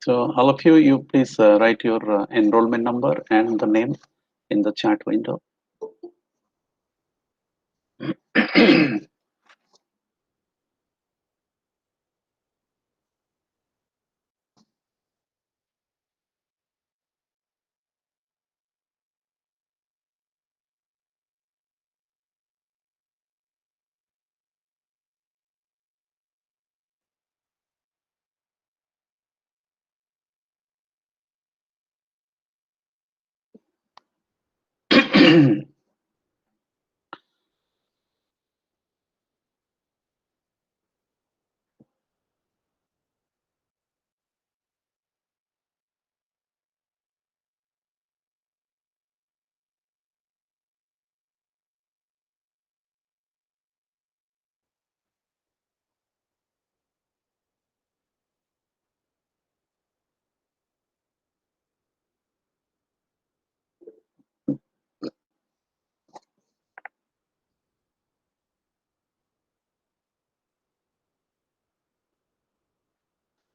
So all of you please write your enrollment number and the name in the chat window.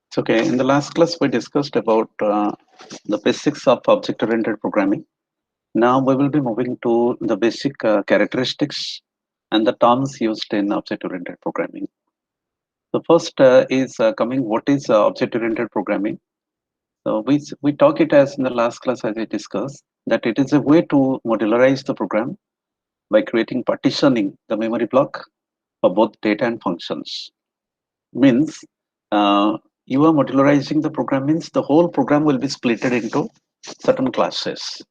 It's okay. In the last class, we discussed about the basics of object-oriented programming. Now we will be moving to the basic characteristics and the terms used in object-oriented programming. The first is coming. What is object-oriented programming? So we talk it as in the last class as I discussed that it is a way to modularize the program by creating partitioning the memory block for both data and functions. Means you are modularizing the program means the whole program will be splitted into certain classes.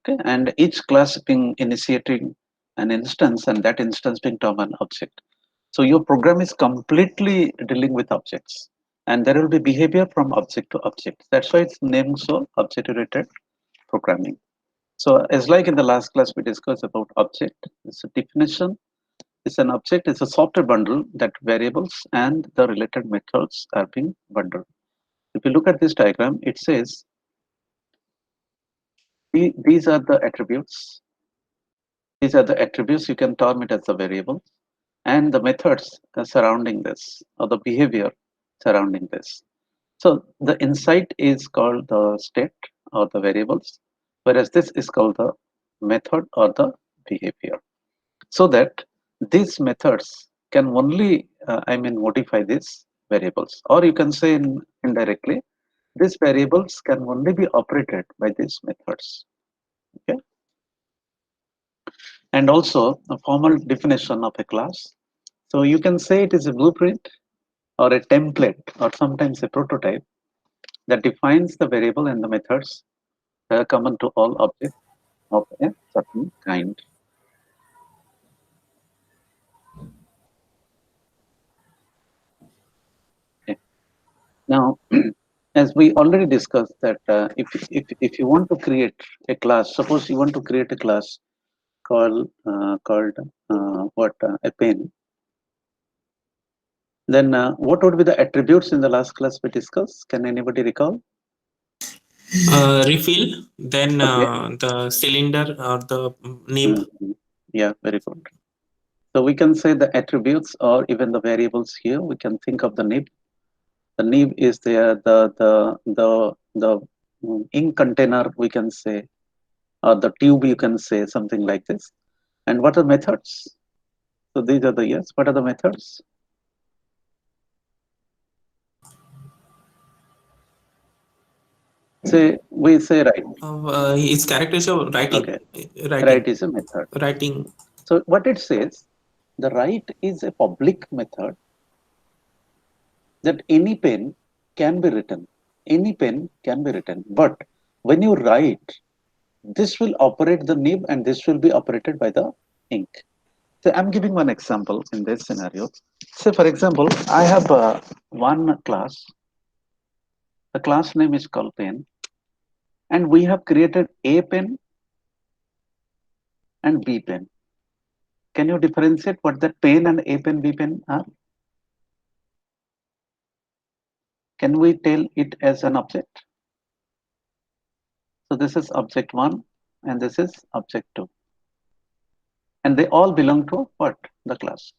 Okay, and each class being initiating an instance and that instance being termed an object. So your program is completely dealing with objects and there will be behavior from object to object. That's why it's named so object-oriented programming. So as like in the last class we discussed about object, it's a definition. It's an object, it's a software bundle that variables and the related methods are being bundled. If you look at this diagram, it says these are the attributes. These are the attributes, you can term it as the variables and the methods surrounding this or the behavior surrounding this. So the insight is called the state or the variables, whereas this is called the method or the behavior. So that these methods can only, modify these variables, or you can say indirectly, these variables can only be operated by these methods. Okay, and also a formal definition of a class. So you can say it is a blueprint or a template or sometimes a prototype that defines the variable and the methods common to all objects of a certain kind. Okay. Now, as we already discussed that if you want to create a class, suppose you want to create a class called a pen, then what would be the attributes in the last class we discussed? Can anybody recall? Refill, then Okay. the cylinder or the nib. Yeah, very good. So we can say the attributes or even the variables here. We can think of the nib. The nib is there. The ink container we can say, or the tube you can say something like this. And what are methods? So these are the yes. What are the methods? Say we say right. Its characters of writing, Okay, writing, right is a method. writing. So what it says, the right is a public method that any pen can be written. Any pen can be written. But when you write, this will operate the nib and this will be operated by the ink. So I'm giving one example in this scenario. Say for example, I have one class. The class name is called pen, and we have created A pen and B pen. Can you differentiate what that pen and A pen B pen are? Can we tell it as an object? So this is object 1 and this is object 2. And they all belong to what? The class.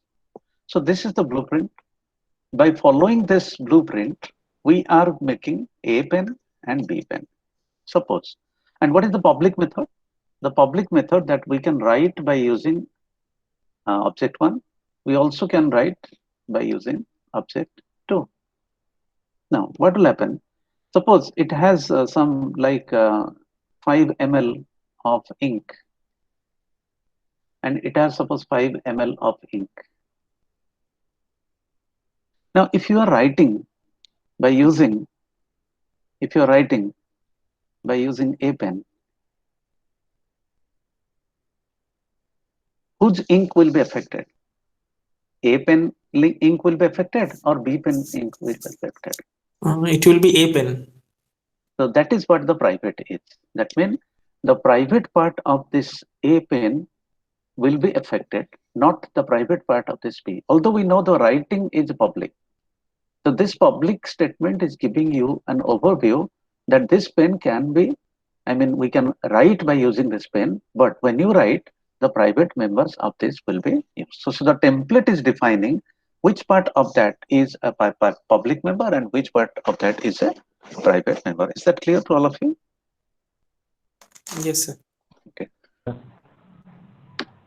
So this is the blueprint. By following this blueprint, we are making A pen and B pen. Suppose. And what is the public method? The public method that we can write by using object 1. We also can write by using object 2. Now, what will happen? Suppose it has some like 5 ml of ink, and it has suppose 5 ml of ink. Now, if you are writing by using, if you are writing by using A pen, whose ink will be affected? A pen ink will be affected or B pen ink will be affected? It will be a pen. So that is what the private is. That means the private part of this A pen will be affected, not the private part of this B. Although we know the writing is public. So this public statement is giving you an overview that this pen can be, I mean, we can write by using this pen, but when you write, the private members of this will be used. So the template is defining which part of that is a public member and which part of that is a private member. Is that clear to all of you? Yes, sir. Okay.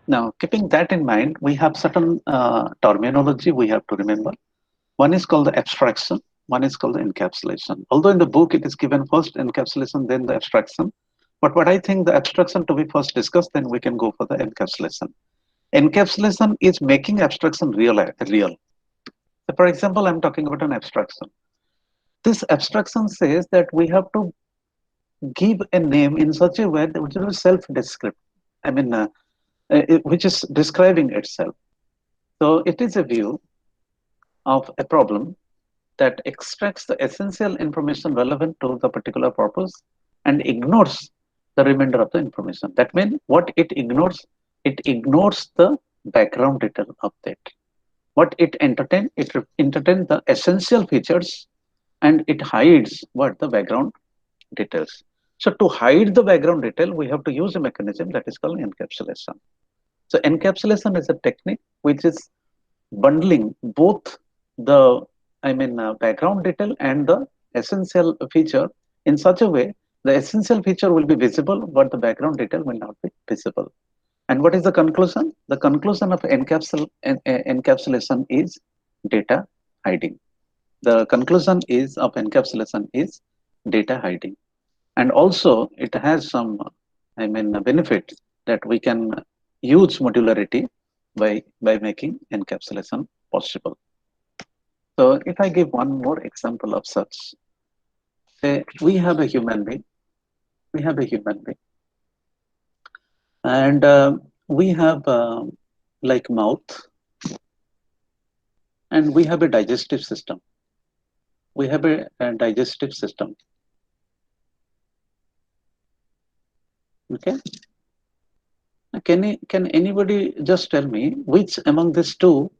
Now, keeping that in mind, we have certain terminology we have to remember. One is called the abstraction, one is called the encapsulation. Although in the book it is given first encapsulation, then the abstraction. But what I think the abstraction to be first discussed, then we can go for the encapsulation. Encapsulation is making abstraction real. So for example, I'm talking about an abstraction. This abstraction says that we have to give a name in such a way that which is self-descriptive. I mean, which is describing itself. So it is a view of a problem that extracts the essential information relevant to the particular purpose and ignores the remainder of the information. That means what it ignores the background detail of that. What it entertains the essential features and it hides what the background details. So to hide the background detail, we have to use a mechanism that is called encapsulation. So encapsulation is a technique which is bundling both the background detail and the essential feature in such a way the essential feature will be visible but the background detail will not be visible. And what is the conclusion? The conclusion of encapsulation is data hiding. The conclusion is of encapsulation is data hiding. And also it has some benefits that we can use modularity by making encapsulation possible. So if I give one more example of such, say we have a human being, and we have like mouth, and we have a digestive system. We have a digestive system. Okay. Can anybody just tell me which among these two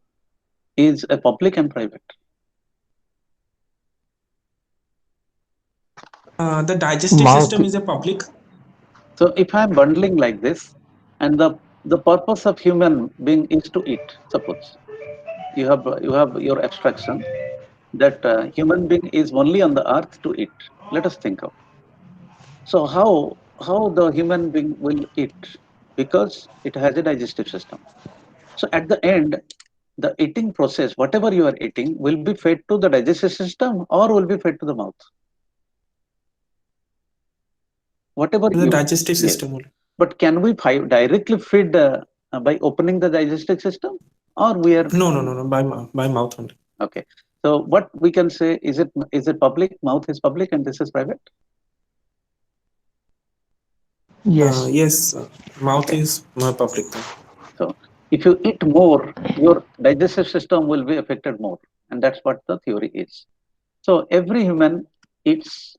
is a public and private? The digestive Mouth. system is a public. So if I'm bundling like this, and the purpose of human being is to eat. Suppose you have your abstraction that human being is only on the earth to eat. Let us think of. So how the human being will eat? Because it has a digestive system. So at the end, the eating process, whatever you are eating, will be fed to the digestive system or will be fed to the mouth. Whatever The you digestive yes. system only. But can we directly feed by opening the digestive system, or we are No. By mouth only. okay? So what we can say is it public? Mouth is public and this is private. Yes. Yes, mouth Okay. is public then. So if you eat more, your digestive system will be affected more, and that's what the theory is. So every human eats,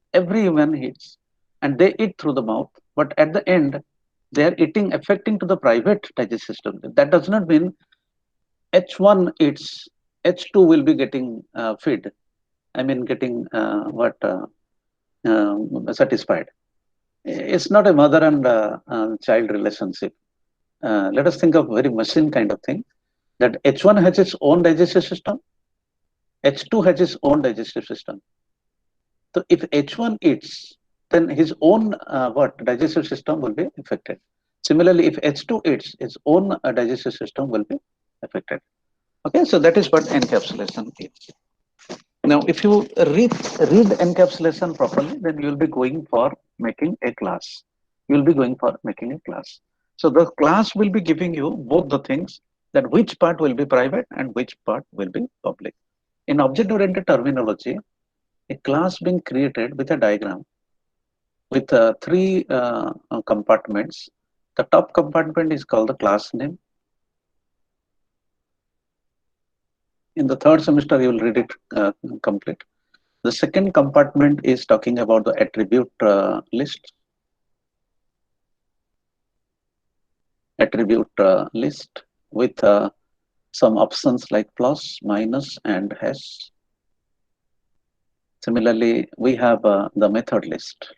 and they eat through the mouth. But at the end, they are eating affecting to the private digestive system. That does not mean H1 eats, H2 will be getting fed. I mean, getting satisfied. It's not a mother and child relationship. Let us think of very machine kind of thing. That H1 has its own digestive system, H2 has its own digestive system. So if H1 eats, then his own digestive system will be affected. Similarly, if H2 eats, his own digestive system will be affected. Okay, so that is what encapsulation is. Now, if you read encapsulation properly, then you will be going for making a class. You will be going for making a class. So the class will be giving you both the things, that which part will be private and which part will be public. In object-oriented terminology, a class being created with a diagram with three compartments. The top compartment is called the class name. In the third semester, you will read it complete. The second compartment is talking about the attribute list. List with some options like plus, minus, and hash. Similarly, we have the method list.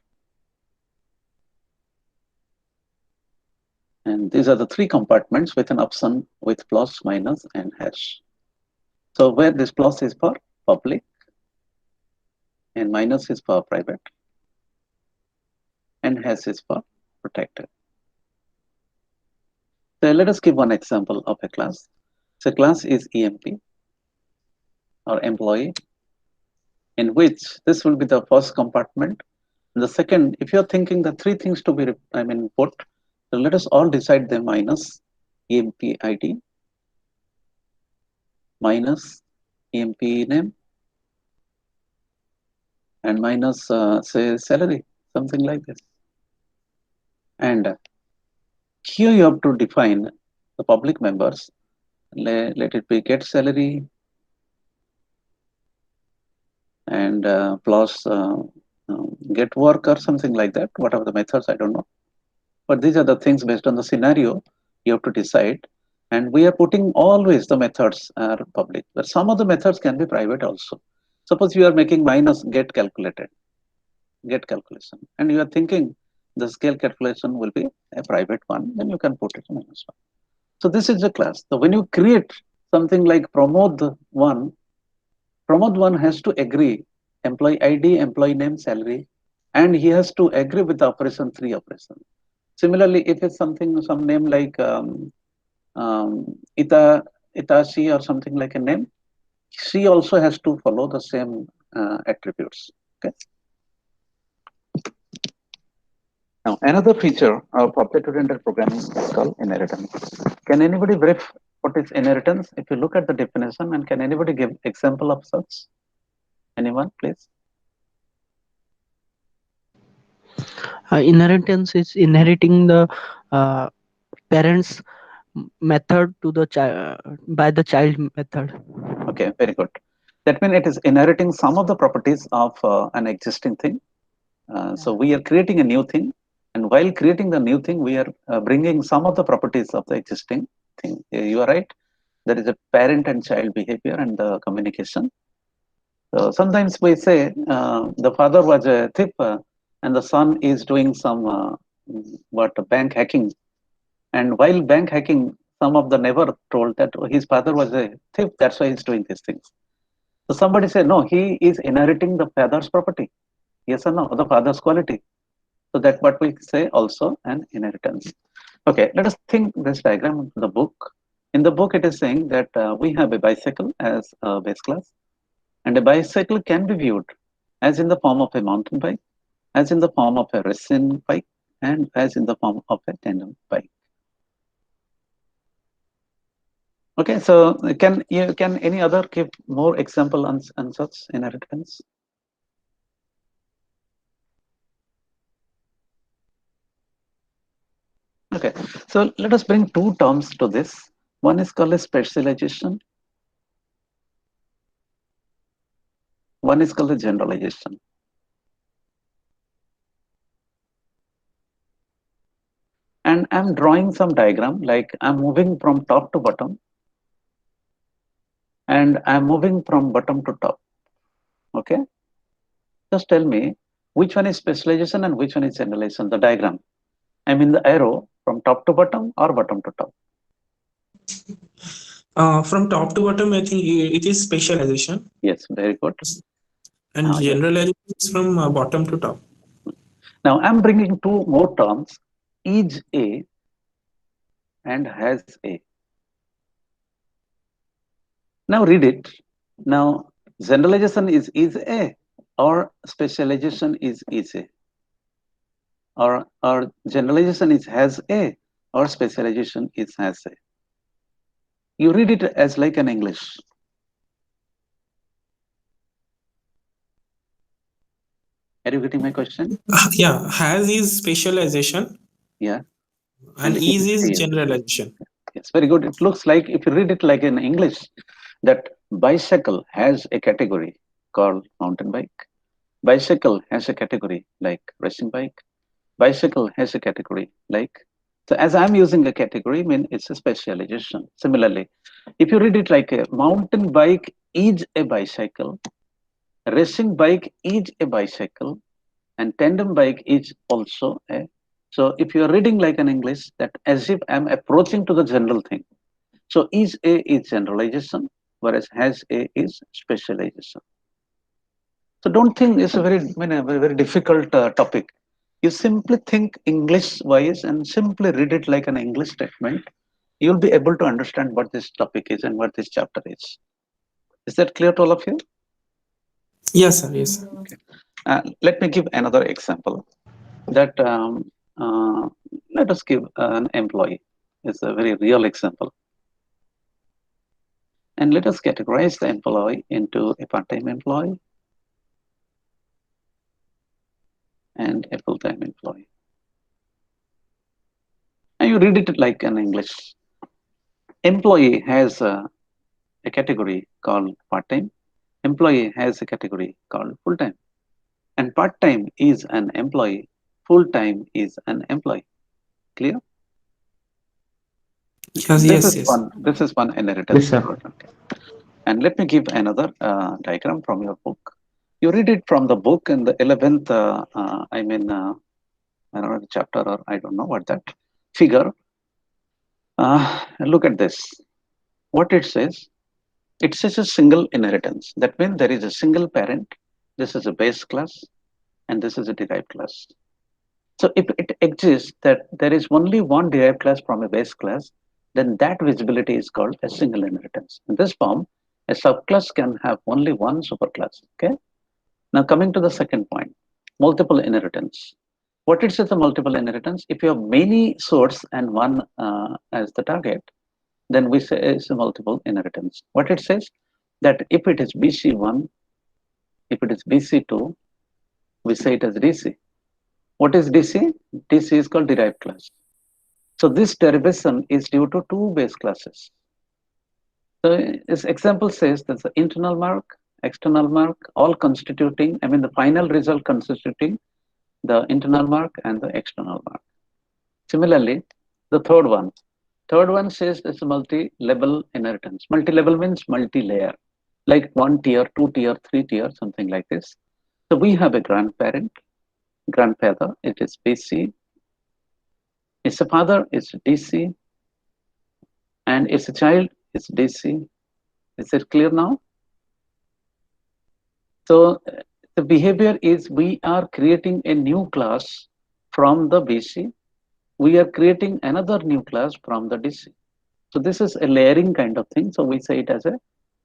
And these are the three compartments with an option with plus, minus, and hash. So where this plus is for public and minus is for private and hash is for protected. So let us give one example of a class. So class is EMP or employee, in which this will be the first compartment. The second, if you're thinking the three things to be put, so let us all decide them: minus EMP ID, minus EMP name, and minus say salary, something like this. And here you have to define the public members. Let it be get salary and plus get work or something like that. Whatever the methods, I don't know. But these are the things based on the scenario you have to decide. And we are putting always the methods are public, but some of the methods can be private also. Suppose you are making minus get calculated, get calculation, and you are thinking the scale calculation will be a private one, then you can put it minus one. So this is a class. So when you create something like Pramod one has to agree employee ID, employee name, salary, and he has to agree with the operation 3 operation. Similarly, if it's something, some name like Itashi or something like a name, she also has to follow the same attributes. Okay. Now, another feature of object-oriented programming is called inheritance. Can anybody brief what is inheritance? If you look at the definition, and can anybody give example of such? Anyone, please? Inheritance is inheriting the parents' method to the child by the child method. Okay, very good. That means it is inheriting some of the properties of an existing thing. So we are creating a new thing, and while creating the new thing, we are bringing some of the properties of the existing thing. You are right. There is a parent and child behavior and the communication. So sometimes we say the father was a thief and the son is doing some bank hacking. And while bank hacking, some of the neighbor told that his father was a thief, that's why he's doing these things. So somebody said, no, he is inheriting the father's property. Yes or no, the father's quality. So that's what we say also an inheritance. Okay, let us think this diagram of the book. In the book, it is saying that we have a bicycle as a base class, and a bicycle can be viewed as in the form of a mountain bike, as in the form of a racing bike, and as in the form of a tandem bike. Okay, so can any other give more example on such inheritance? Okay, so let us bring two terms to this. One is called a specialization. One is called a generalization. And I'm drawing some diagram, like I'm moving from top to bottom, and I'm moving from bottom to top. Okay, just tell me which one is specialization and which one is generalization. The diagram, I mean the arrow from top to bottom or bottom to top. From top to bottom, I think it is specialization. Yes, very good. And Yeah. generalization is from bottom to top. Now I'm bringing two more terms, is a and has a. Now read it. Now generalization is a, or specialization is a, or generalization is has a, or specialization is has a. You read it as like an English. Are you getting my question? Yeah, has is specialization Yeah. and And is is. generalization. It's very good. It looks like if you read it like in English, that bicycle has a category called mountain bike. Bicycle has a category like racing bike. Bicycle has a category like. So as I'm using a category, I mean it's a specialization. Similarly, if you read it like a mountain bike is a bicycle, racing bike is a bicycle, and tandem bike is also a. So if you are reading like an English, that as if I'm approaching to the general thing. So is a is generalization, whereas has a is specialization. So don't think it's a very, I mean, a very, very difficult topic. You simply think English wise and simply read it like an English statement. You'll be able to understand what this topic is and what this chapter is. Is that clear to all of you? Yes, sir. Yes, sir. Okay. Let me give another example. That let us give an employee. It's a very real example. And let us categorize the employee into a part-time employee and a full-time employee. And you read it like an English. Employee has a category called part-time. Employee has a category called full-time. And part-time is an employee. Full-time is an employee. Clear? Yes, This yes, is yes. one. This is one Yes, inheritance sir. method. Okay. And let me give another diagram from your book. You read it from the book in the 11th, I don't know, chapter, or I don't know what that figure. Look at this. What it says a single inheritance. That means there is a single parent. This is a base class, and this is a derived class. So if it exists that there is only one derived class from a base class, then that visibility is called a single inheritance. In this form, a subclass can have only one superclass. Okay. Now coming to the second point, multiple inheritance. What it says a multiple inheritance? If you have many source and one as the target, then we say it's a multiple inheritance. What it says that if it is BC1, if it is BC2, we say it as DC. What is DC? DC is called derived class. So this derivation is due to two base classes. So this example says that the internal mark, external mark, all constituting, I mean the final result constituting the internal mark and the external mark. Similarly, the third one says it's a multi-level inheritance. Multi-level means multi-layer, like one tier, two tier, three tier, something like this. So we have a grandparent, grandfather, it is BC. It's a father, it's DC, and it's a child, it's DC. Is it clear now? So the behavior is we are creating a new class from the BC. We are creating another new class from the DC. So this is a layering kind of thing. So we say it as a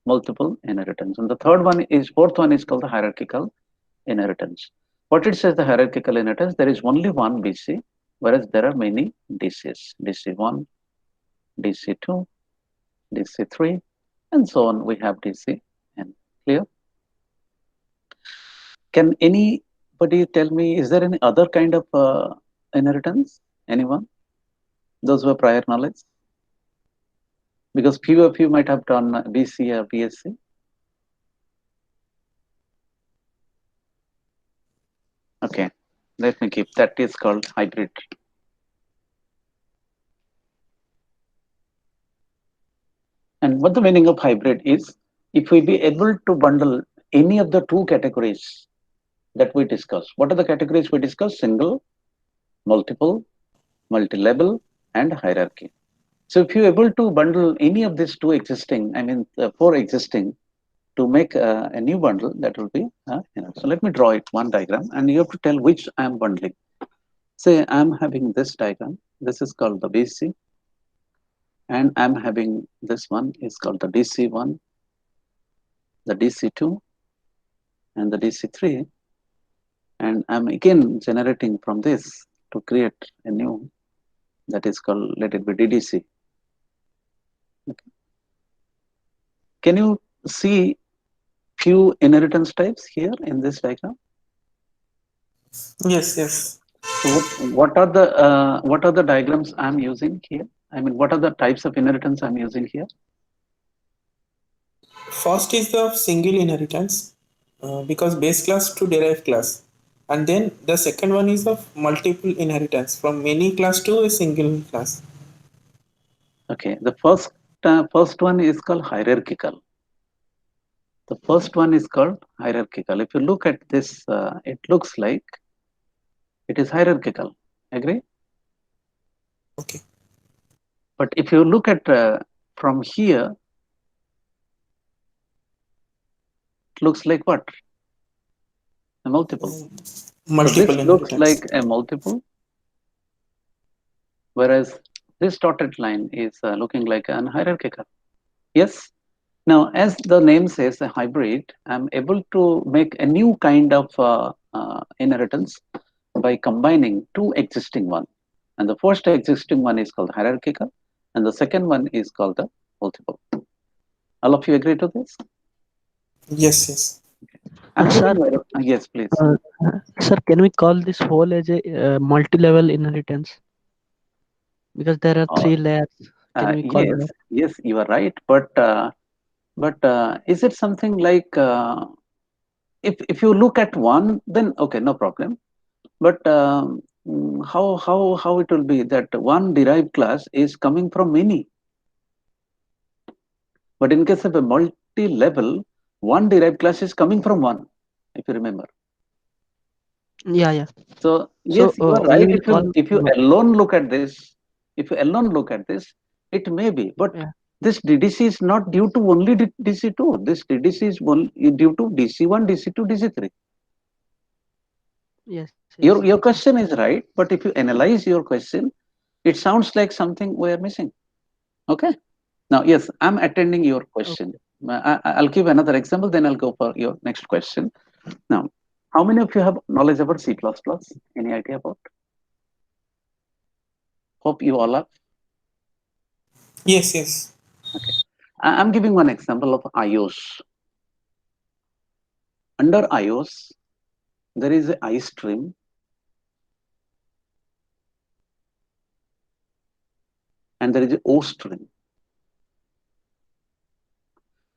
multiple inheritance. And the fourth one is called the hierarchical inheritance. What it says the hierarchical inheritance, there is only one BC, whereas there are many DCs, DC1, DC2, DC3, and so on. We have DC and clear. Can anybody tell me, is there any other kind of inheritance? Anyone? Those who have prior knowledge? Because few of you might have done BC or BSc. Okay, let me keep that is called hybrid. And what the meaning of hybrid is, if we be able to bundle any of the two categories that we discuss. What are the categories we discuss? Single, multiple, multi-level, and hierarchy. So if you're able to bundle any of these two existing, I mean, four existing, to make a new bundle that will be so let me draw it one diagram and you have to tell which I am bundling. Say I'm having this diagram. This is called the BC, and I'm having this one is called the DC1, the DC2, and the DC3, and I'm again generating from this to create a new that is called, let it be DDC. Okay. Can you see few inheritance types here in this diagram? Yes, yes. So what are the diagrams I'm using here? I mean, what are the types of inheritance I'm using here? First is the single inheritance, because base class to derived class. And then the second one is of multiple inheritance from many class to a single class. Okay, the first one is called hierarchical. The first one is called hierarchical. If you look at this, it looks like it is hierarchical. Agree? Okay. But if you look at from here, it looks like what? A multiple. So Multiple this looks inheritance. like a multiple, whereas this dotted line is looking like an hierarchical. Yes. Now, as the name says, a hybrid, I'm able to make a new kind of inheritance by combining two existing one. And the first existing one is called hierarchical, and the second one is called the multiple. All of you agree to this? Yes, yes. I'm Sir, giving yes, please. uh, sir, can we call this whole as a multi-level inheritance? Because there are Uh, three layers. Can we call yes, that? yes, you are right. But is it something like if you look at one, then okay, no problem. But how it will be that one derived class is coming from many? But in case of a multi-level, one derived class is coming from one, if you remember. Yeah, yeah. So So yes, you are we right. will call. If you alone look at this, if you alone look at this, it may be. But Yeah. this DDC is not due to only DC2. This DDC is due to DC1, DC2, DC3. Yes, yes. Your question is right, but if you analyze your question, it sounds like something we are missing. Okay. Now, yes, I'm attending your Okay. question. I'll give another example, then I'll go for your next question. Now, how many of you have knowledge about C++? Any idea about? Hope you all have. Yes, yes. Okay. I'm giving one example of iOS. Under iOS, there is a iStream and there is a OStream.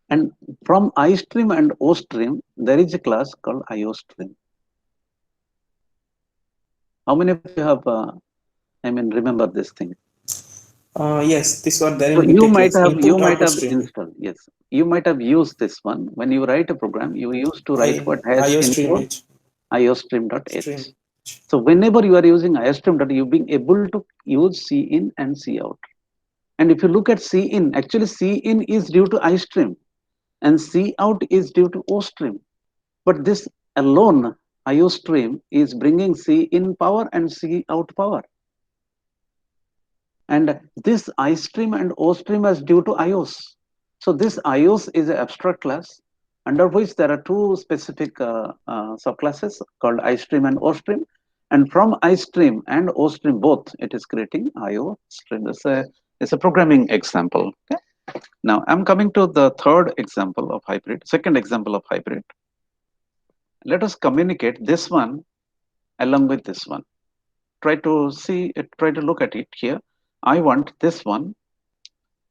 And from iStream and OStream, there is a class called IOStream. How many of you have, remember this thing? Yes, this was there So in BTech class. you Input might output have stream. installed, yes, you might have used this one. When you write a program, you used to write what has IO stream input H. iostream.h. Stream. So whenever you are using iostream, you're being able to use C in and C out. And if you look at C in, actually C in is due to iStream and C out is due to OStream. But this alone, IOStream, is bringing C in power and C out power. And this iStream and OStream is due to iOS. So this iOS is an abstract class under which there are two specific subclasses called iStream and OStream. And from iStream and OStream both, it is creating IOStream. It's a programming example. Okay? Now I'm coming to the third example of hybrid, second example of hybrid. Let us communicate this one along with this one. Try to see it, try to look at it here. I want this one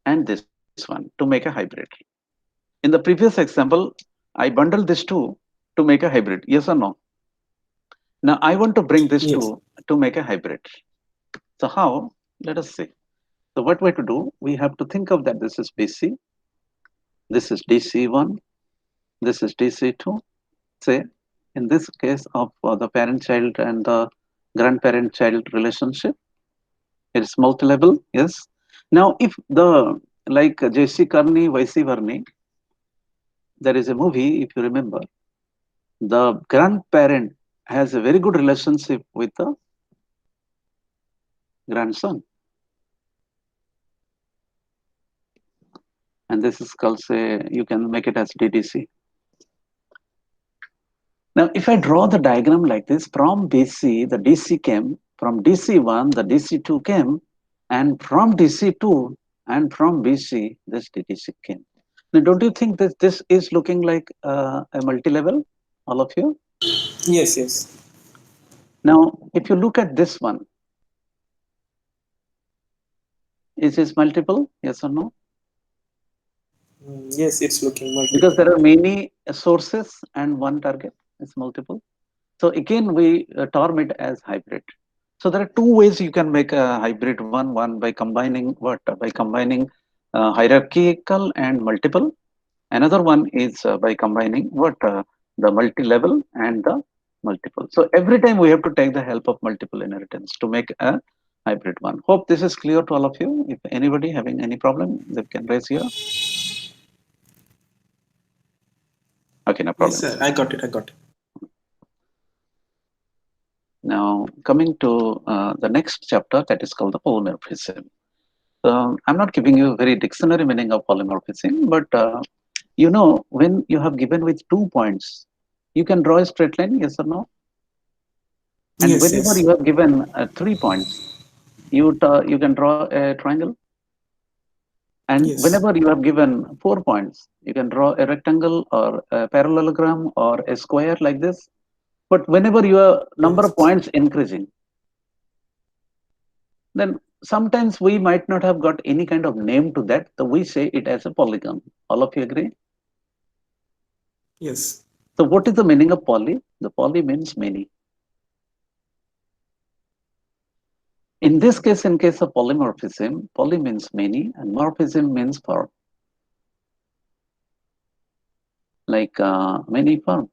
and this one to make a hybrid. In the previous example, I bundled these two to make a hybrid. Yes or no? Now I want to bring these Yes. two to make a hybrid. So how? Let us see. So what way to do? We have to think of that this is BC, this is DC1, this is DC2. Say, in this case of the parent-child and the grandparent-child relationship, it is multi-level. Yes. Now, if the like JC Karni, YC Varni, there is a movie, if you remember, the grandparent has a very good relationship with the grandson, and this is called, say, you can make it as DDC. Now, if I draw the diagram like this, from BC, the DC came, from DC1, the DC2 came, and from DC2 and from BC, this DDC came. Now, don't you think that this is looking like a multi-level, all of you? Yes, yes. Now, if you look at this one, is this multiple? Yes or no? Yes, it's looking Because multiple. there are many sources and one target is multiple. So again, we term it as hybrid. So there are two ways you can make a hybrid one. One by combining what? By combining hierarchical and multiple. Another one is by combining what? The multi-level and the multiple. So every time we have to take the help of multiple inheritance to make a hybrid one. Hope this is clear to all of you. If anybody having any problem, they can raise here. Okay, no Yes, problem. sir. I got it. I got it. Now coming to the next chapter, that is called the polymorphism. I'm not giving you a very dictionary meaning of polymorphism, but when you have given with 2 points, you can draw a straight line, yes or no? And Yes, whenever yes. you have given 3 points, you can draw a triangle. And Yes. whenever you have given 4 points, you can draw a rectangle or a parallelogram or a square like this. But whenever your number of Yes. points increasing, then sometimes we might not have got any kind of name to that. So we say it as a polygon. All of you agree? Yes. So what is the meaning of poly? The poly means many. In this case, in case of polymorphism, poly means many and morphism means form, like many forms.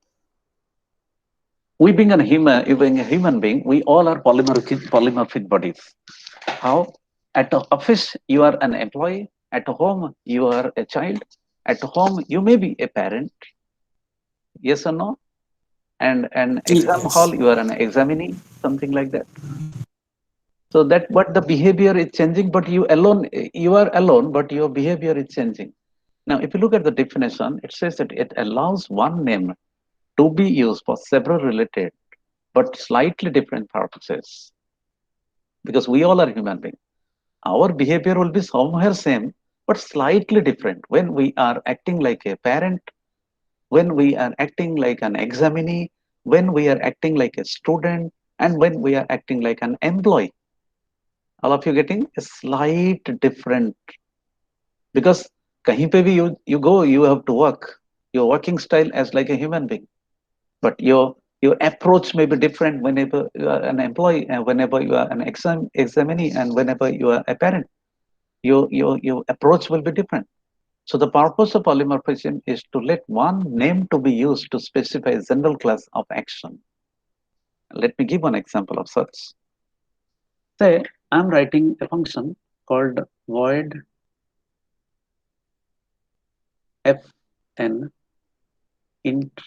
We being a human being, we all are polymorphic bodies. How? At the office, you are an employee. At home, you are a child. At home, you may be a parent. Yes or no? And an exam Yes. hall, you are an examinee, something like that. So that but the behavior is changing, but you are alone, but your behavior is changing. Now, if you look at the definition, it says that it allows one name to be used for several related but slightly different purposes. Because we all are human beings. Our behavior will be somewhere same, but slightly different. When we are acting like a parent, when we are acting like an examinee, when we are acting like a student, and when we are acting like an employee. All of you getting a slight different, because kahin pe bhi you go, you have to work your working style as like a human being, but your approach may be different whenever you are an employee and whenever you are an examinee and whenever you are a parent. Your approach will be different. So the purpose of polymorphism is to let one name to be used to specify a general class of action. Let me give one example of such. Say I'm writing a function called void fn int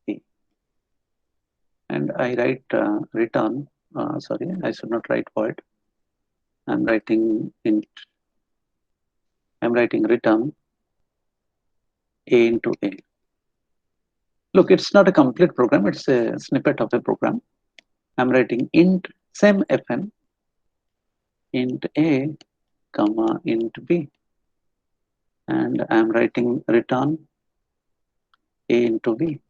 p, and I write return. Sorry, I should not write void. I'm writing int. I'm writing return a into a. Look, it's not a complete program. It's a snippet of a program. I'm writing int same fn int a comma int b, and I'm writing return a into b,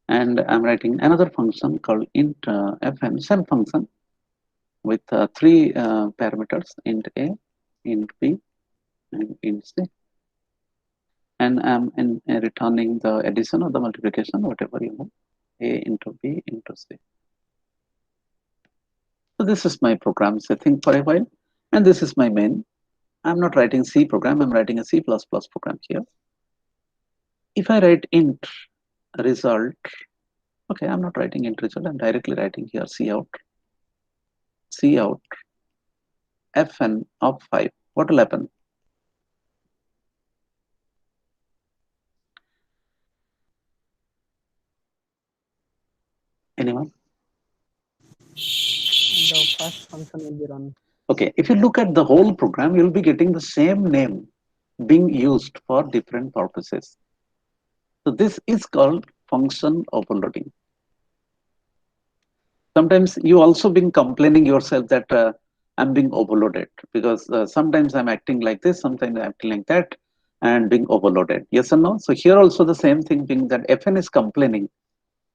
and I'm writing another function called int fn, same function with three parameters: int a, int b, and int c. And I'm returning the addition or the multiplication, whatever you want, a into b into c. So this is my program setting for a while, and this is my main. I'm not writing C program, I'm writing a C++ program here. If I write int result, okay, I'm not writing int result, I'm directly writing here C out, fn of 5. What will happen? Anyone? The first function will be run. Okay, if you look at the whole program, you'll be getting the same name being used for different purposes. So this is called function overloading. Sometimes you also been complaining yourself that I'm being overloaded because sometimes I'm acting like this, sometimes I'm acting like that, and being overloaded. Yes or no? So here also the same thing being that FN is complaining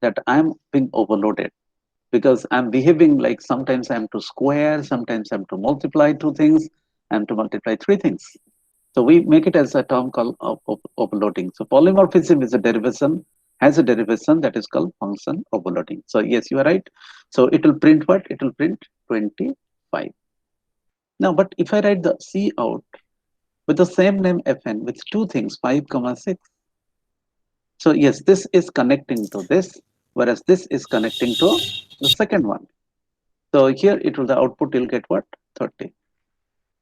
that I'm being overloaded because I'm behaving like sometimes I'm to square, sometimes I'm to multiply two things, I'm to multiply three things. So we make it as a term called overloading. So polymorphism is a derivation, has a derivation that is called function overloading. So yes, you are right. So it will print what? It will print 25. Now, but if I write the C out with the same name Fn with two things, 5 comma 6. So yes, this is connecting to this, whereas this is connecting to the second one. So here it will the output you'll get what? 30.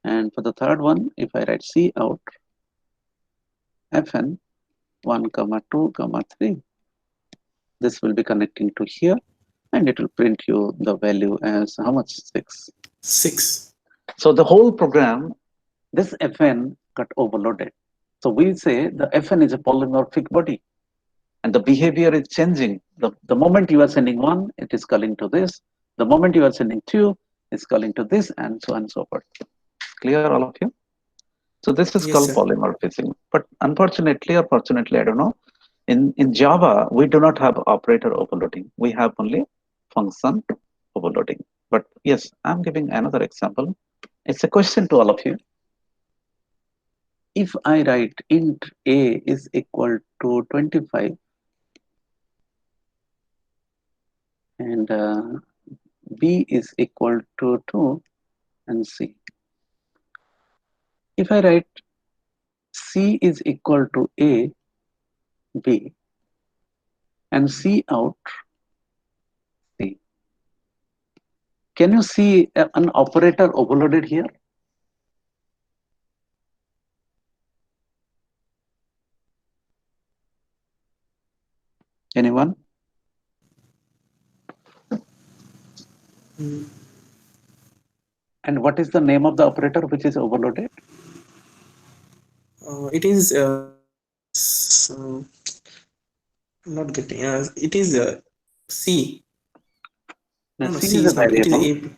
And for the third one, if I write C out Fn 1 comma 2 comma 3, this will be connecting to here and it will print you the value as how much? 6. 6. So the whole program, this Fn got overloaded. So we say the Fn is a polymorphic body and the behavior is changing. The moment you are sending one, it is calling to this. The moment you are sending two, it's calling to this, and so on and so forth. Clear, all of you? So this is Yes, called sir. polymorphism. But unfortunately or fortunately, I don't know, in Java, we do not have operator overloading. We have only function overloading. But yes, I'm giving another example. It's a question to all of you. If I write int a is equal to 25 and b is equal to 2 and c. If I write c is equal to a, b and c out c. Can you see an operator overloaded here? Anyone? Mm. And what is the name of the operator which is overloaded? It is not getting. It is C. Now No, no, c C is a is not. It is variable.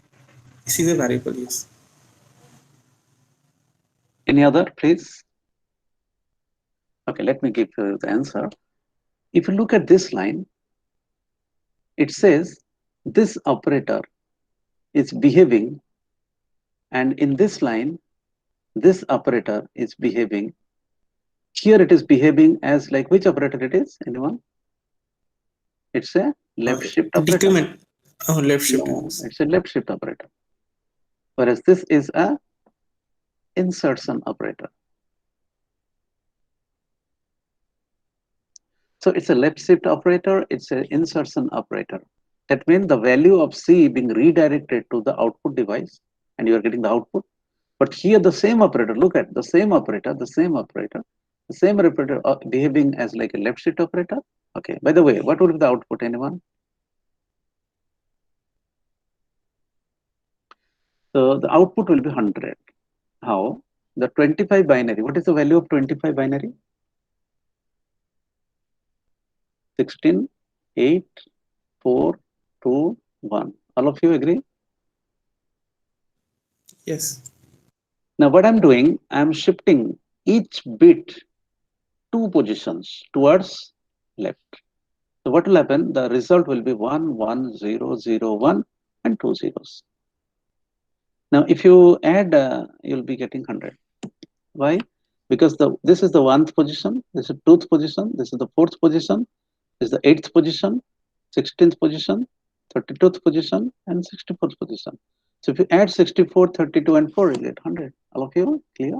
A. C is a variable. Yes. Any other, please? Okay, let me give you the answer. If you look at this line, it says this operator is behaving, and in this line, this operator is behaving. Here it is behaving as like which operator it is? Anyone? It's a Uh, left shift operator. Decrement. Oh, left shift. No, Yes. it's a left shift operator. Whereas this is a insertion operator. So it's a left shift operator, it's an insertion operator. That means the value of C being redirected to the output device and you are getting the output. But here the same operator, look at the same operator, the same operator behaving as like a left shift operator. Okay, by the way, what would be the output, anyone? So the output will be 100. How? The 25 binary, what is the value of 25 binary? 16, 8, 4, 2, 1. All of you agree? Yes. Now what I'm doing, I'm shifting each bit 2 positions towards left. So what will happen? The result will be 1, 1, 0, 0, 1 and 2 zeros. Now if you add, you'll be getting 100. Why? Because this is the 1st position, this is 2nd position, this is the 4th position, this is the 8th position, 16th position, 32th position and 64th position. So if you add 64, 32 and 4, you get 100. All of you clear?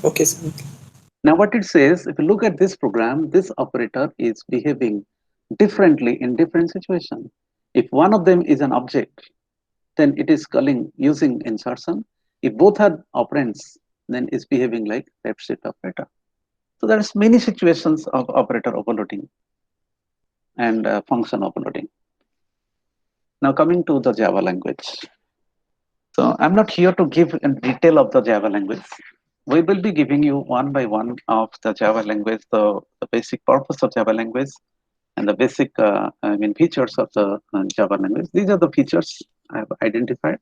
Okay, sir. Now what it says, if you look at this program, this operator is behaving differently in different situations. If one of them is an object, then it is calling using insertion. If both are operands, then it's behaving like left shift operator. So there's many situations of operator overloading. and function overloading. Now coming to the Java language. So I'm not here to give in detail of the Java language. We will be giving you one by one of the Java language, the basic purpose of Java language, and the basic features of the Java language. These are the features I have identified.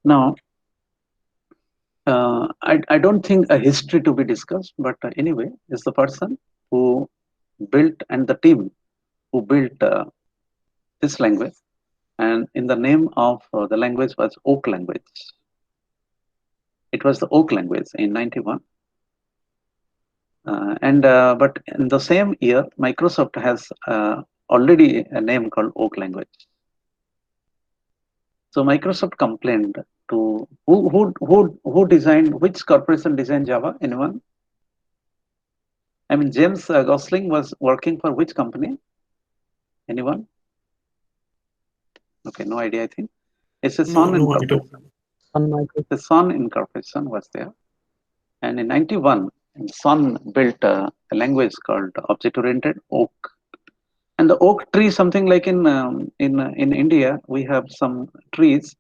Now, I don't think a history to be discussed, but anyway, is the person who built and the team who built this language, and in the name of the language was Oak language. It was the Oak language in 91. But in the same year, Microsoft has already a name called Oak language. So Microsoft complained to who designed, which corporation designed Java? Anyone? I mean, James Gosling was working for which company? Anyone? Okay, no idea. I think it's a No, Sun no, I don't Incorporation. know. On Microsoft. The Sun Incorporation was there, and in 91, Sun built a language called object-oriented Oak. And the oak tree, something like in India, we have some trees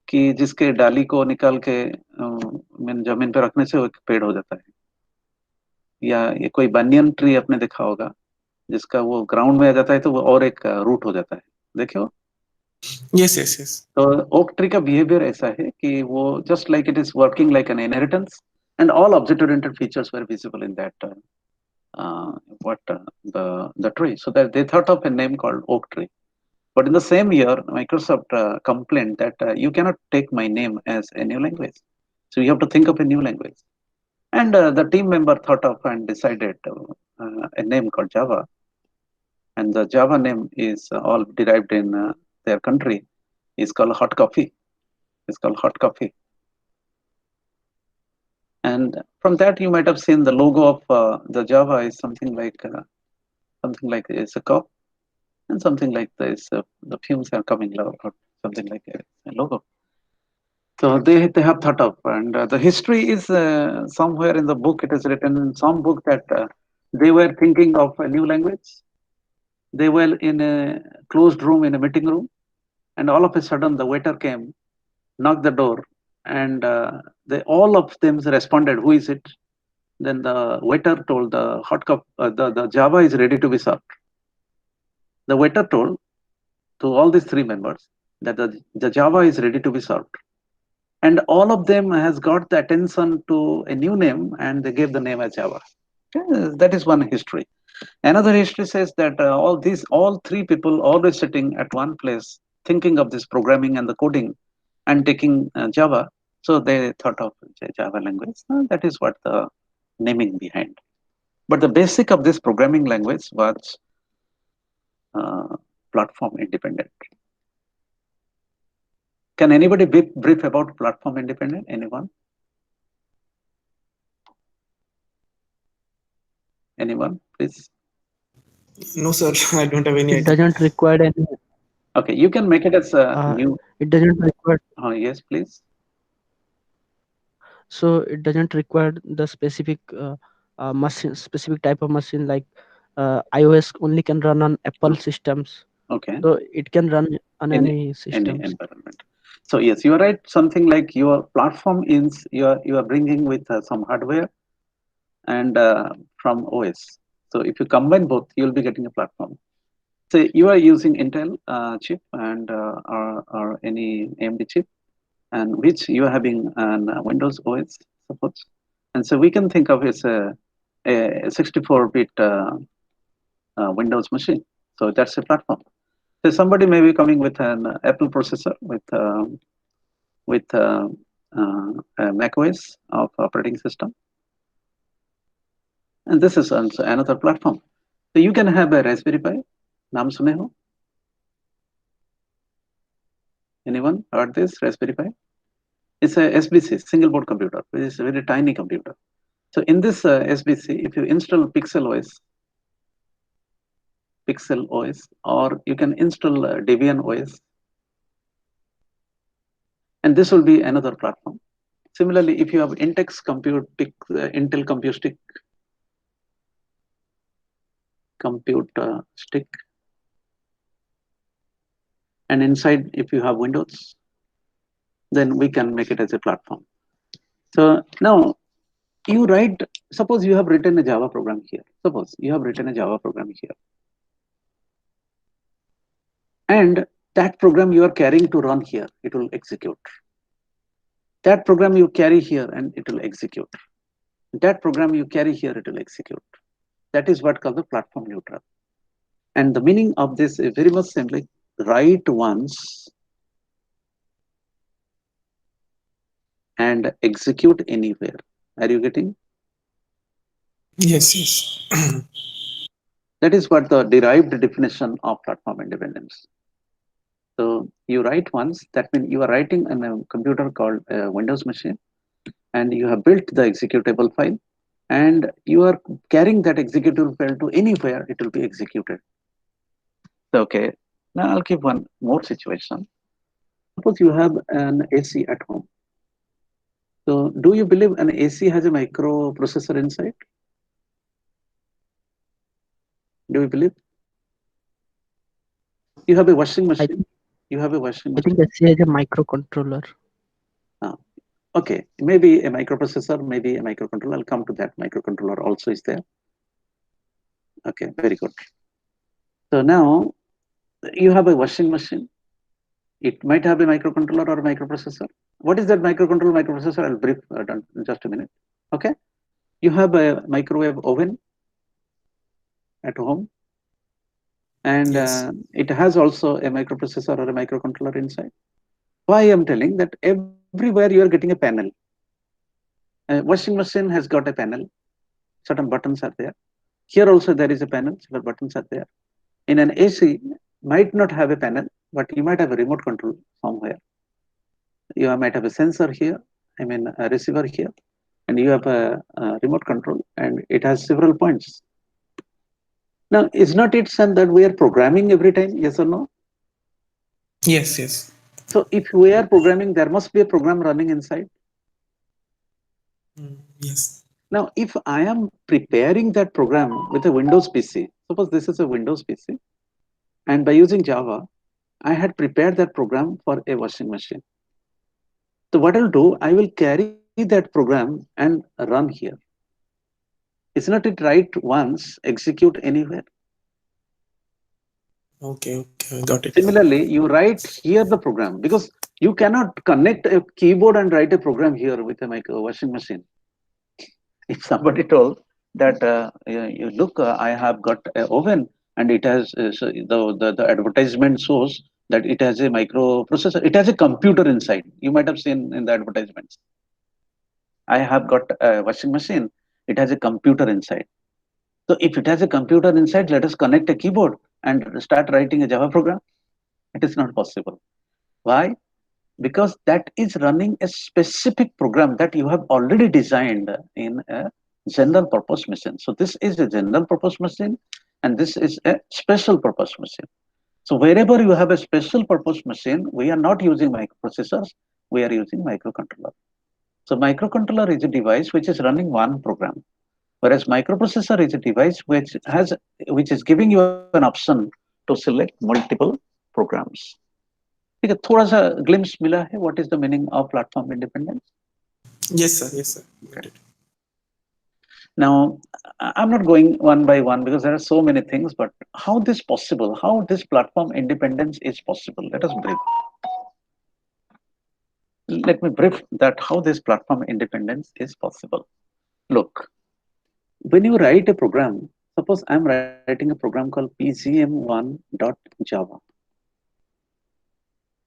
कि जिसके डाली को निकाल के जमीन पे रखने से वो एक पेड़ हो जाता है, या ये कोई बनियन ट्री आपने देखा होगा जिसका वो ग्राउंड में आ जाता है तो वो और एक रूट हो जाता है, देखे हो? Yes, yes, yes. तो ओक ट्री का बिहेवियर ऐसा है कि वो just like it is working like an inheritance, and all object oriented features were visible in that the tree, so that they thought of a name called oak tree. But in the same year, Microsoft complained that you cannot take my name as a new language. So you have to think of a new language. And the team member thought of and decided a name called Java. And the Java name is all derived in their country. It's called hot coffee. It's called hot coffee. And from that, you might have seen the logo of the Java is something like it's a cup, and something like this. The fumes are coming out, or something like a logo. So they have thought of, and the history is somewhere in the book. It is written in some book that they were thinking of a new language. They were in a closed room in a meeting room, and all of a sudden the waiter came, knocked the door, and they all of them responded, "Who is it?" Then the waiter told the hot cup, the Java is ready to be served. The waiter told to all these three members that the Java is ready to be served. And all of them has got the attention to a new name, and they gave the name as Java. Okay, that is one history. Another history says that all three people always sitting at one place thinking of this programming and the coding and taking Java. So they thought of Java language. That is what the naming behind. But the basic of this programming language was platform independent. Can anybody brief about platform independent? Anyone? Anyone, please? No, sir, I don't have any It idea. doesn't require any. Okay, you can make it as a new. It doesn't require. Yes, please. So it doesn't require the specific machine, specific type of machine like iOS only can run on Apple systems. Okay, So it can run on in any any systems. environment. So yes, you are right. Something like your platform is you are bringing with some hardware and from OS. So if you combine both, you'll be getting a platform. So you are using Intel chip and or any AMD chip, and which you are having an Windows OS support. And so we can think of it as a 64-bit Windows machine. So that's a platform. So somebody may be coming with an Apple processor with a Mac OS of operating system, and this is also another platform. So you can have a Raspberry Pi. Naam sune ho? Anyone heard this Raspberry Pi? It's a SBC, single board computer, which is a very tiny computer. So in this SBC, if you install Pixel OS, or you can install Debian OS, and this will be another platform. Similarly, if you have Intel Compute Stick, compute stick, and inside, if you have Windows, then we can make it as a platform. So now you write, suppose you have written a Java program here. Suppose you have written a Java program here. And that program you are carrying to run here, it will execute. That program you carry here and it will execute. That program you carry here, it will execute. That is what called the platform neutral. And the meaning of this is very much simply write once and execute anywhere. Are you getting? Yes, yes. That is what the derived definition of platform independence. So you write once, that means you are writing on a computer called a Windows machine, and you have built the executable file, and you are carrying that executable file to anywhere, it will be executed. Okay, now I'll give one more situation. Suppose you have an AC at home. So do you believe an AC has a microprocessor inside? Do you believe? You have a washing I machine. think You have a washing I think machine. AC has a microcontroller. Ah, okay, maybe a microprocessor, maybe a microcontroller. I'll come to that. Microcontroller also is there. Okay, very good. So now you have a washing machine. It might have a microcontroller or a microprocessor. What is that microcontroller, microprocessor? I'll brief in just a minute. Okay, you have a microwave oven at home, and Yes. it has also a microprocessor or a microcontroller inside. Why I'm telling that everywhere you are getting a panel. A washing machine has got a panel. Certain buttons are there. Here also there is a panel. Certain buttons are there. In an AC, might not have a panel, but you might have a remote control somewhere. You might have a sensor here. I mean a receiver here, and you have a remote control, and it has several points. Now, is not it son that we are programming every time? Yes or no? Yes, yes. So if we are programming, there must be a program running inside. Yes. Now, if I am preparing that program with a Windows PC, suppose this is a Windows PC, and by using Java, I had prepared that program for a washing machine. So what I'll do, I will carry that program and run here. Is not it right once, execute anywhere? Okay, okay, I got it. Similarly, you write here the program because you cannot connect a keyboard and write a program here with a washing machine. If somebody told that you look, I have got an oven and it has so the advertisement shows that it has a microprocessor, it has a computer inside. You might have seen in the advertisements. I have got a washing machine, it has a computer inside. So if it has a computer inside, let us connect a keyboard and start writing a Java program. It is not possible. Why? Because that is running a specific program that you have already designed in a general purpose machine. So this is a general purpose machine and this is a special purpose machine. So wherever you have a special purpose machine, we are not using microprocessors, we are using microcontroller. So microcontroller is a device which is running one program, whereas microprocessor is a device which is giving you an option to select multiple programs. ठीक है, थोड़ा सा glimpse मिला है what is the meaning of platform independence. Yes, sir. Yes, sir. Got it. Now I'm not going one by one because there are so many things, but how this possible, how this platform independence is possible, let me brief that how this platform independence is possible. Look, when you write a program, suppose I'm writing a program called pgm1.java.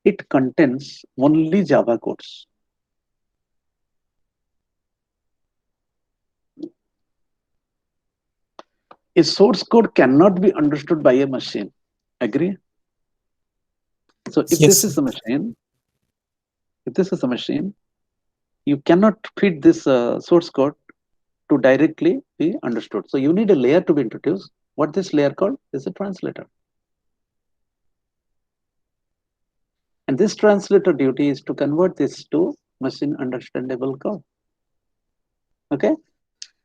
It contains only Java codes. A source code cannot be understood by a machine. Agree? So Yes, sir. if this is a machine, you cannot feed this source code to directly be understood. So you need a layer to be introduced. What this layer called is a translator. And this translator duty is to convert this to machine understandable code. Okay.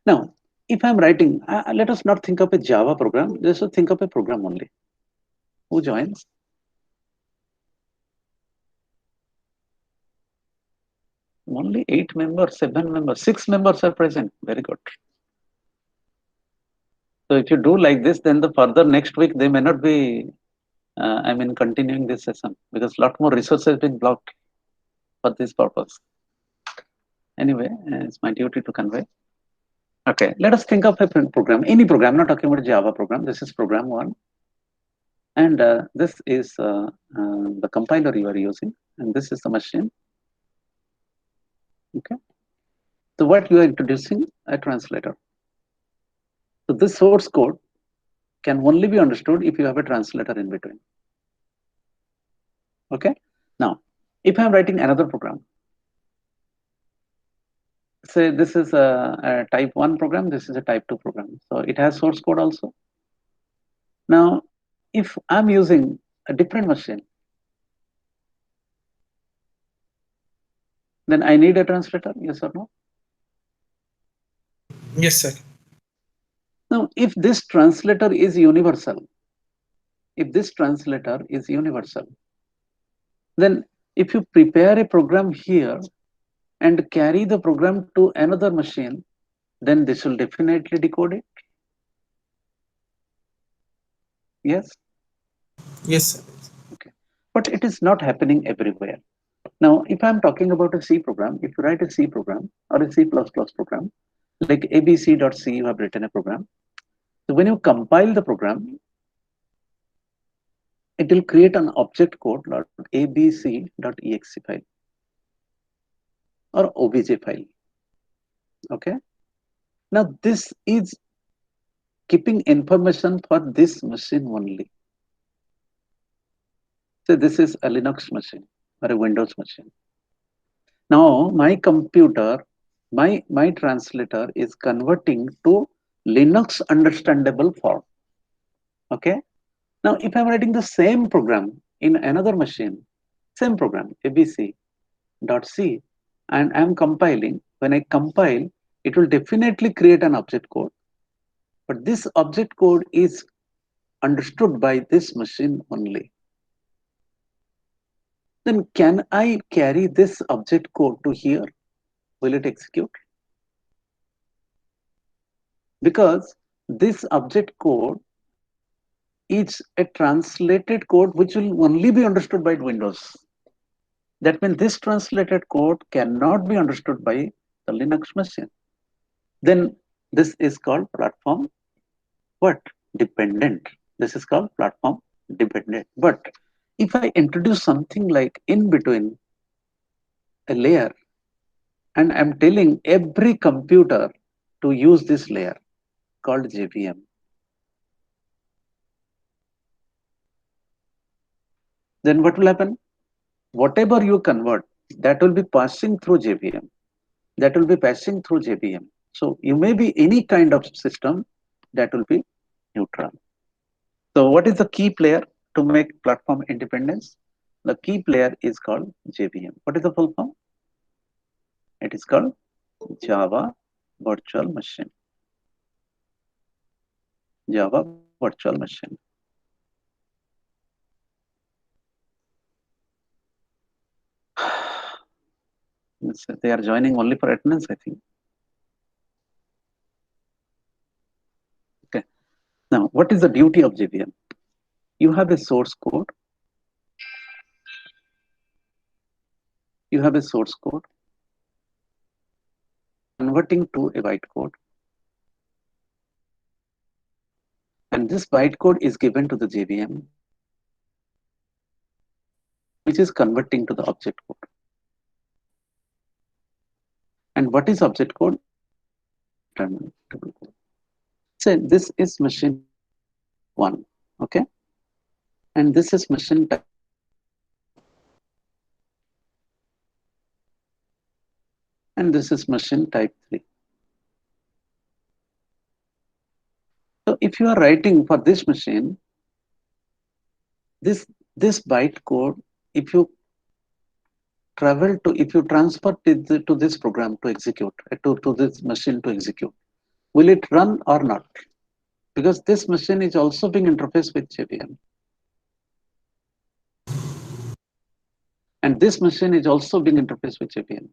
Now, if I'm writing, let us not think of a Java program, just think of a program only. Who joins? Only 8 members, 7 members, 6 members are present. Very good. So if you do like this, then the further next week they may not be, continuing this session because a lot more resources have been blocked for this purpose. Anyway, it's my duty to convey. Okay, let us think of a program, any program. I'm not talking about Java program. This is program one, and this is the compiler you are using, and this is the machine. Okay, so what you are introducing a translator. So this source code can only be understood if you have a translator in between. Okay, now if I'm writing another program, say this is a type 1 program, this is a type 2 program, so it has source code also. Now if I'm using a different machine, then I need a translator, yes or no? Yes, sir. Now if this translator is universal, then if you prepare a program here and carry the program to another machine, then this will definitely decode it. Yes. Yes, sir. Okay, but it is not happening everywhere. Now if I'm talking about a C program, if you write a C program or a C++ program like abc.c, you have written a program. So when you compile the program, it will create an object code like abc.exe file or obj file. Okay, now this is keeping information for this machine only. So this is a Linux machine or a Windows machine. Now my computer, my translator is converting to Linux understandable form. Okay, now if I'm writing the same program in another machine, same program abc.c, and I'm compiling, when I compile, it will definitely create an object code, but this object code is understood by this machine only. Then can I carry this object code to here? Will it execute? Because this object code is a translated code which will only be understood by Windows. That means this translated code cannot be understood by the Linux machine. Then this is called platform what? Dependent. This is called platform dependent. But if I introduce something like in between a layer, and I'm telling every computer to use this layer called JVM, then what will happen? Whatever you convert, that will be passing through JVM. That will be passing through JVM. So you may be any kind of system that will be neutral. So what is the key player to make platform independence? The key player is called JVM. What is the full form? It is called Java Virtual Machine. Java Virtual Machine. They are joining only for attendance, I think. Okay. Now, what is the duty of JVM? You have a source code. You have a source code converting to a bytecode. And this bytecode is given to the JVM, which is converting to the object code. And what is object code? Terminal code. Say this is machine 1, okay? And this is machine type. And this is machine type 3. So if you are writing for this machine, this bytecode, if you transfer to this program to execute, to this machine to execute, Will it run or not? Because this machine is also being interfaced with JVM. And this machine is also being interfaced with JVM.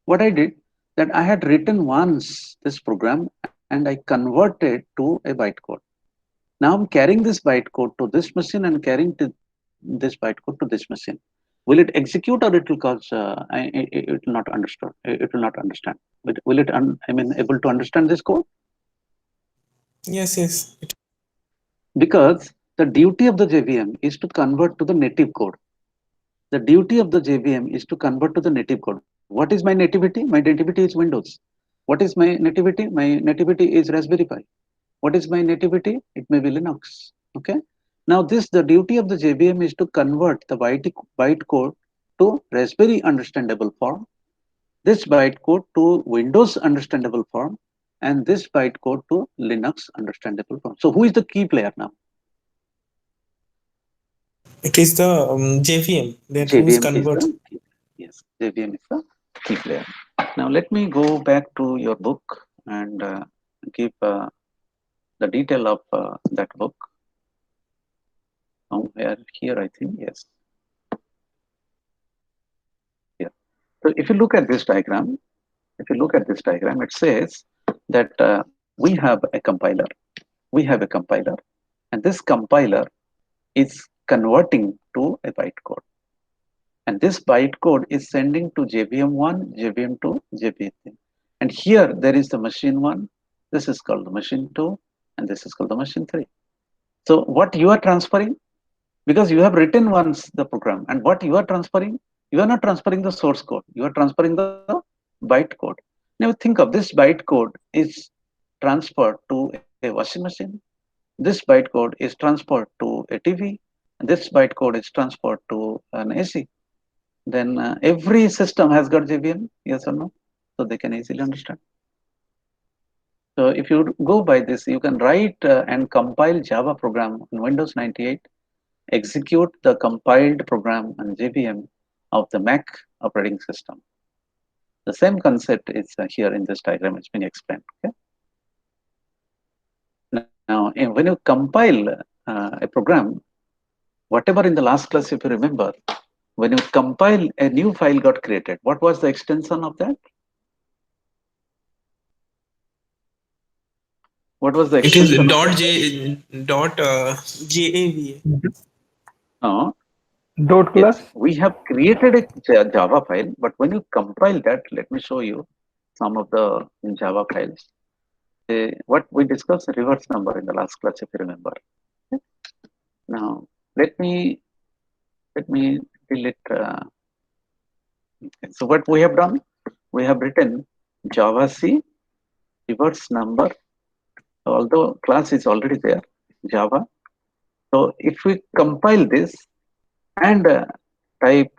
What I did, that I had written once this program and I converted to a bytecode. Now I'm carrying this bytecode to this machine and carrying this bytecode to this machine. Will it execute or it will cause? It will not understand. It will not understand. But will it? I mean, able to understand this code? Yes, yes. Because the duty of the JVM is to convert to the native code. The duty of the JVM is to convert to the native code. What is my nativity? My nativity is Windows. What is my nativity? My nativity is Raspberry Pi. What is my nativity? It may be Linux. Okay. Now the duty of the JVM is to convert the bytecode to Raspberry understandable form, this bytecode to Windows understandable form, and this bytecode to Linux understandable form. So who is the key player now? It is the JVM that who's JVM is converts. the key. Yes, JVM is the key player. Now let me go back to your book and give the detail of that book. Somewhere here, I think, yes. Here. So if you look at this diagram, it says that we have a compiler. We have a compiler, and this compiler is converting to a bytecode. And this bytecode is sending to JVM1, JVM2, JVM3. And here there is the machine 1, this is called the machine 2, and this is called the machine 3. So what you are transferring, because you have written once the program, and what you are transferring, you are not transferring the source code, you are transferring the bytecode. Now think of this bytecode is transferred to a washing machine, this bytecode is transferred to a TV, and this bytecode is transferred to an AC. Then every system has got JVM, yes or no? So they can easily understand. So if you go by this, you can write and compile Java program on Windows 98, execute the compiled program on JVM of the Mac operating system. The same concept is here in this diagram. It's been explained. Okay. Now, when you compile a program, whatever in the last class, if you remember, when you compile, a new file got created. What was the extension of that? What was the It is extension of dot that? j dot java. No. Dot Yes, class. we have created a Java file, but when you compile that, let me show you some of the Java files. What we discussed reverse number in the last class, if you remember. Okay. Now, let me delete. Okay. So what we have done, we have written Java C reverse number. Although class is already there, Java. So if we compile this and type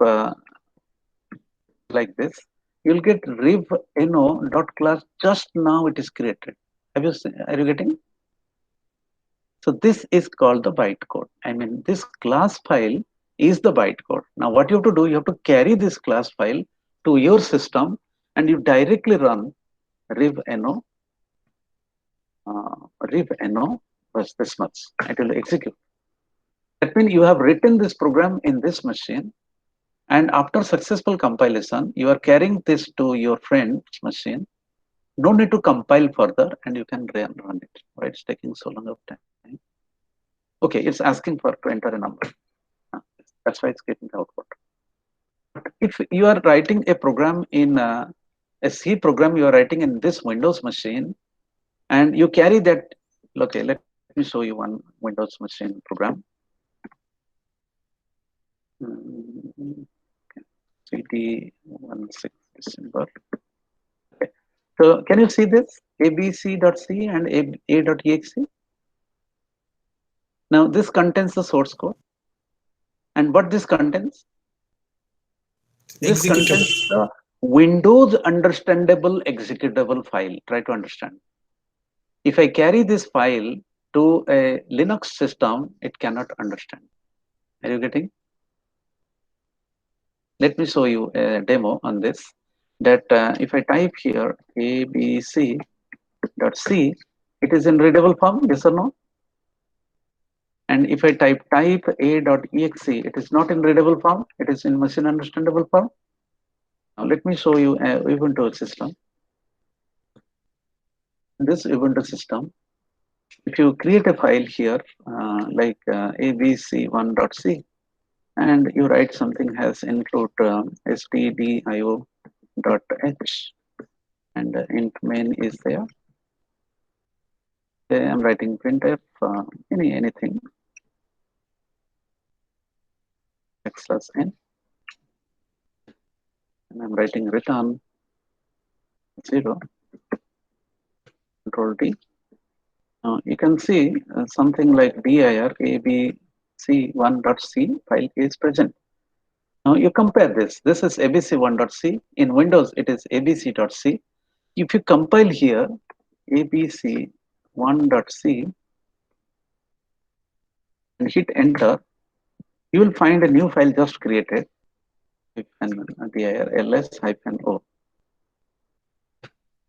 like this, you'll get riv.no.class. Just now it is created. Are you getting? So this is called the bytecode. I mean, this class file is the bytecode. Now what you have to do, you have to carry this class file to your system and you directly run riv.no was this much. It will execute. That means you have written this program in this machine, and after successful compilation, you are carrying this to your friend's machine. No need to compile further, and you can run it. Why it's taking so long of time? Okay, it's asking for to enter a number. That's why it's getting the output. If you are writing a program in a C program, you are writing in this Windows machine, and you carry that. Okay, let me show you one Windows machine program. CD16 December. Okay. So can you see this abc.c and a.exe? Now this contains the source code. And what this contains? This Executable. contains the Windows understandable executable file. Try to understand. If I carry this file to a Linux system, it cannot understand. Are you getting? Let me show you a demo on this. That if I type here ABC dot C, it is in readable form, yes or no? And if I type a dot exe, it is not in readable form, it is in machine understandable form. Now let me show you a Ubuntu system. This Ubuntu system, if you create a file here like abc1.c, and you write something has include stdio.h, and int main is there. I'm writing printf anything x/n, and I'm writing return 0, control D. You can see something like dir abc1.c file is present. Now you compare this. This is abc1.c. In Windows, it is abc.c. If you compile here abc1.c and hit enter, you will find a new file just created. Dir ls-o.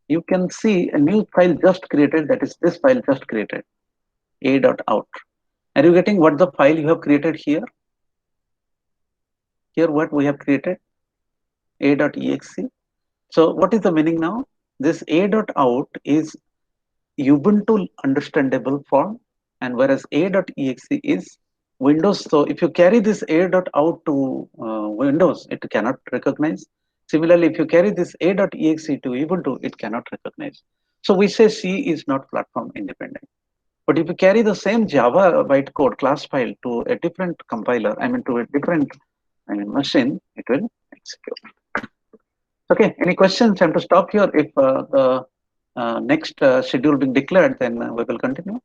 You can see a new file just created, that is this file just created, a.out. Are you getting what the file you have created here? Here what we have created, a.exe. So what is the meaning now? This a.out is Ubuntu understandable form, and whereas a.exe is Windows. So if you carry this a.out to Windows, it cannot recognize. Similarly, if you carry this a.exe to Ubuntu, it cannot recognize. So we say C is not platform independent. But if you carry the same Java bytecode class file to a different compiler, to a different machine, it will execute. Okay, any questions? I have to stop here. If the next schedule being declared, then we will continue.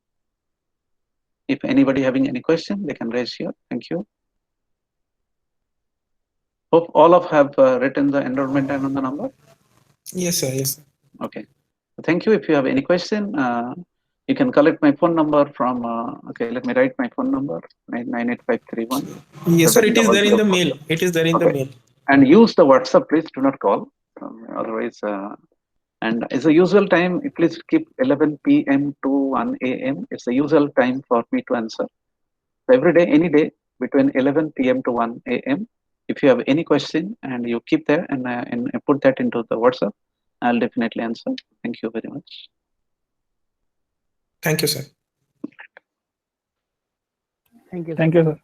If anybody having any question, they can raise here. Thank you. Hope all of have written the enrollment and on the number. Yes, sir. Yes, sir. Okay. Thank you. If you have any question, you can collect my phone number from. Okay, let me write my phone number 98531. Yes, sir. It is there in the mail. It is there in the mail. And use the WhatsApp, please. Do not call. Otherwise. And as a usual time, please keep 11 p.m. to 1 a.m. It's the usual time for me to answer. So every day, any day, between 11 p.m. to 1 a.m. If you have any question and you keep there and put that into the WhatsApp, I'll definitely answer. Thank you very much. Thank you, sir. Thank you. Thank you, sir.